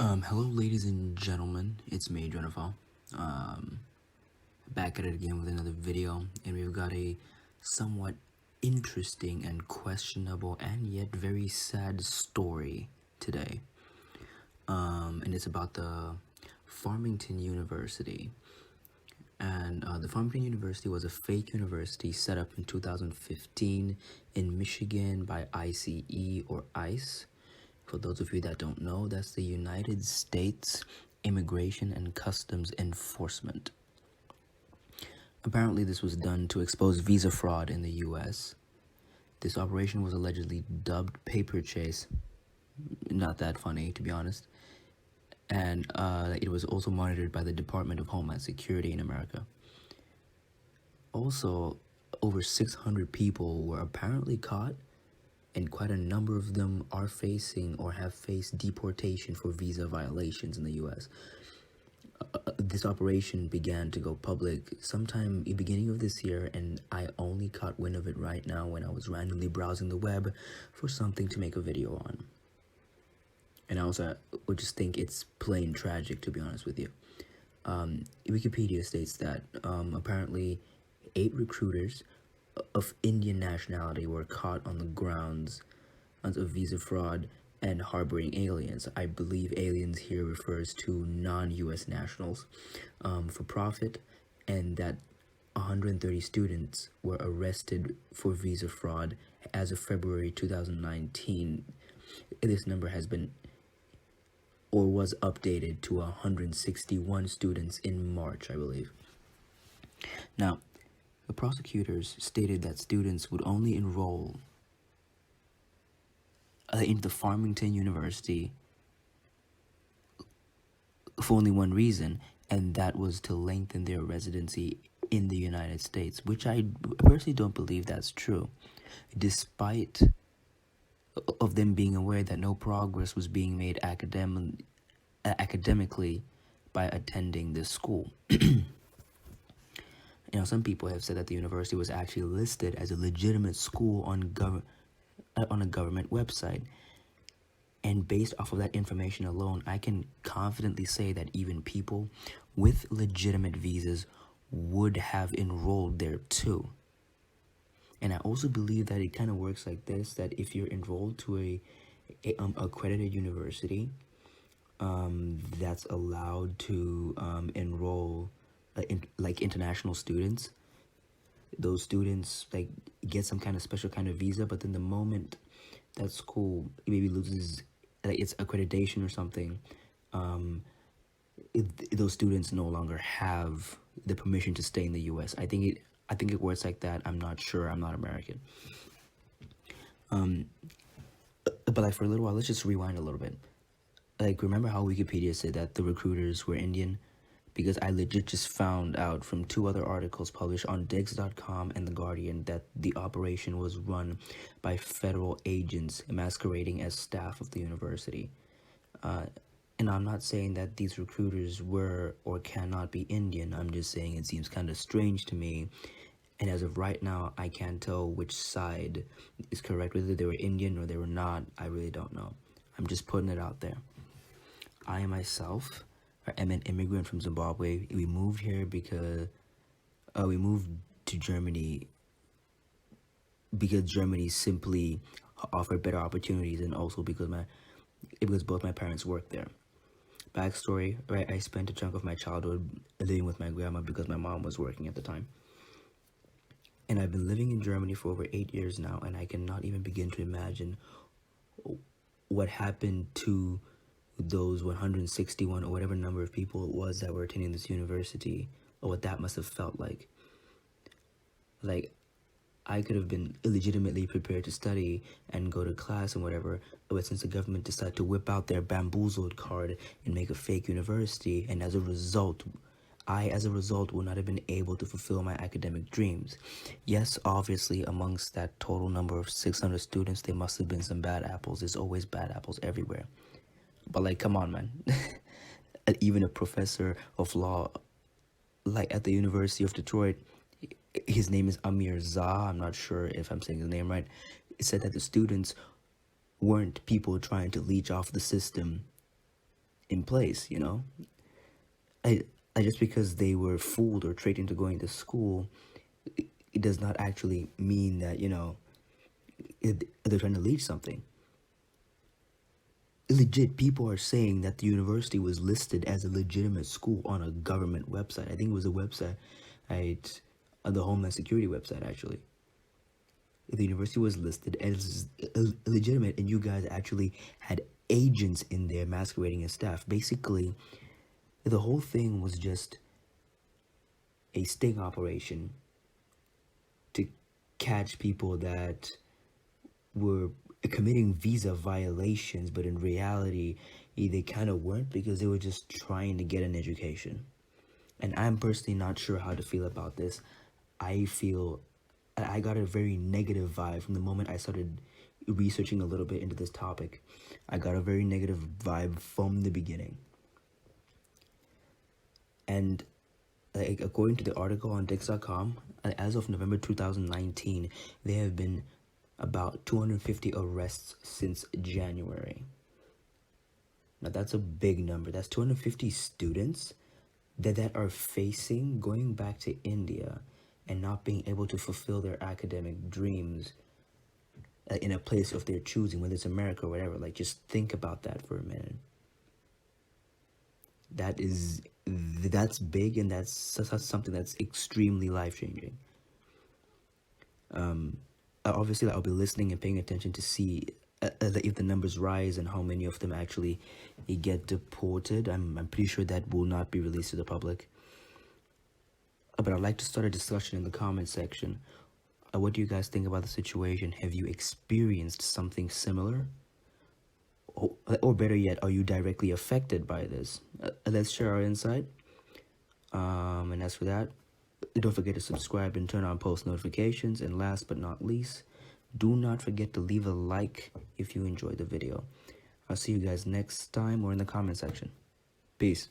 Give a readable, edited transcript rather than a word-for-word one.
Hello, ladies and gentlemen. It's me, Jennifer. Um, Back at it again with another video, and we've got a somewhat interesting and questionable and yet very sad story today. And it's about the Farmington University. And the Farmington University was a fake university set up in 2015 in Michigan by ICE or ICE. For those of you that don't know, that's the United States Immigration and Customs Enforcement. Apparently, this was done to expose visa fraud in the US. This operation was allegedly dubbed Paper Chase. Not that funny, to be honest. And it was also monitored by the Department of Homeland Security in America. Also, over 600 people were apparently caught, and quite a number of them are facing or have faced deportation for visa violations in the US. This operation began to go public sometime in the beginning of this year, and I only caught wind of it right now when I was randomly browsing the web for something to make a video on. And I also would just think it's plain tragic, to be honest with you. Wikipedia states that apparently 8 recruiters of Indian nationality were caught on the grounds of visa fraud and harboring aliens. I believe aliens here refers to non-US nationals for profit, and that 130 students were arrested for visa fraud as of February 2019. This number has been or was updated to 161 students in March, I believe. Now, the prosecutors stated that students would only enroll into the Farmington University for only one reason, and that was to lengthen their residency in the United States, which I personally don't believe that's true, despite of them being aware that no progress was being made academically by attending this school. Some people have said that the university was actually listed as a legitimate school on a government website. And based off of that information alone, I can confidently say that even people with legitimate visas would have enrolled there too. And I also believe that it kind of works like this, that if you're enrolled to a accredited university that's allowed to enroll like international students, those students like get some kind of special kind of visa, but then the moment that school maybe loses its accreditation or something, those students no longer have the permission to stay in the US. I think it works like that. I'm not sure. I'm not American. But like for a little while, let's just rewind a little bit. Like, remember how Wikipedia said that the recruiters were Indian? Because I legit just found out from 2 other articles published on Digs.com and The Guardian that the operation was run by federal agents masquerading as staff of the university. And I'm not saying that these recruiters were or cannot be Indian. I'm just saying it seems kind of strange to me. And as of right now, I can't tell which side is correct, whether they were Indian or they were not. I really don't know. I'm just putting it out there. I myself am an immigrant from Zimbabwe. We moved here because we moved to Germany because Germany simply offered better opportunities, and also because both my parents worked there. Backstory, right? I spent a chunk of my childhood living with my grandma because my mom was working at the time. And I've been living in Germany for over 8 years now, and I cannot even begin to imagine what happened to those 161 or whatever number of people it was that were attending this university, or what that must have felt like. Like, I could have been illegitimately prepared to study and go to class and whatever, but since the government decided to whip out their bamboozled card and make a fake university, and as a result would not have been able to fulfill my academic dreams. Yes, obviously, amongst that total number of 600 students, there must have been some bad apples. There's always bad apples everywhere. But like, come on, man. Even a professor of law, like at the University of Detroit, his name is Amir Zah, I'm not sure if I'm saying his name right, said that the students weren't people trying to leech off the system in place, you know? I, just because they were fooled or tricked into going to school, it does not actually mean that, you know, they're trying to lead something. Legit, people are saying that the university was listed as a legitimate school on a government website. I think it was a website, the Homeland Security website, actually. The university was listed as legitimate, and you guys actually had agents in there masquerading as staff. Basically, the whole thing was just a sting operation to catch people that were committing visa violations, but in reality, they kind of weren't, because they were just trying to get an education. And I'm personally not sure how to feel about this. I got a very negative vibe from the moment I started researching a little bit into this topic. I got a very negative vibe from the beginning. And like, according to the article on Dix.com, as of November 2019, there have been about 250 arrests since January. Now that's a big number. That's 250 students that are facing going back to India and not being able to fulfill their academic dreams in a place of their choosing, whether it's America or whatever. Like, just think about that for a minute. That's big, and that's something that's extremely life-changing. Obviously, I'll be listening and paying attention to see if the numbers rise and how many of them actually get deported. I'm pretty sure that will not be released to the public. But I'd like to start a discussion in the comment section. What do you guys think about the situation? Have you experienced something similar? Or better yet, are you directly affected by this? Let's share our insight. And as for that, don't forget to subscribe and turn on post notifications. And last but not least, do not forget to leave a like if you enjoyed the video. I'll see you guys next time or in the comment section. Peace.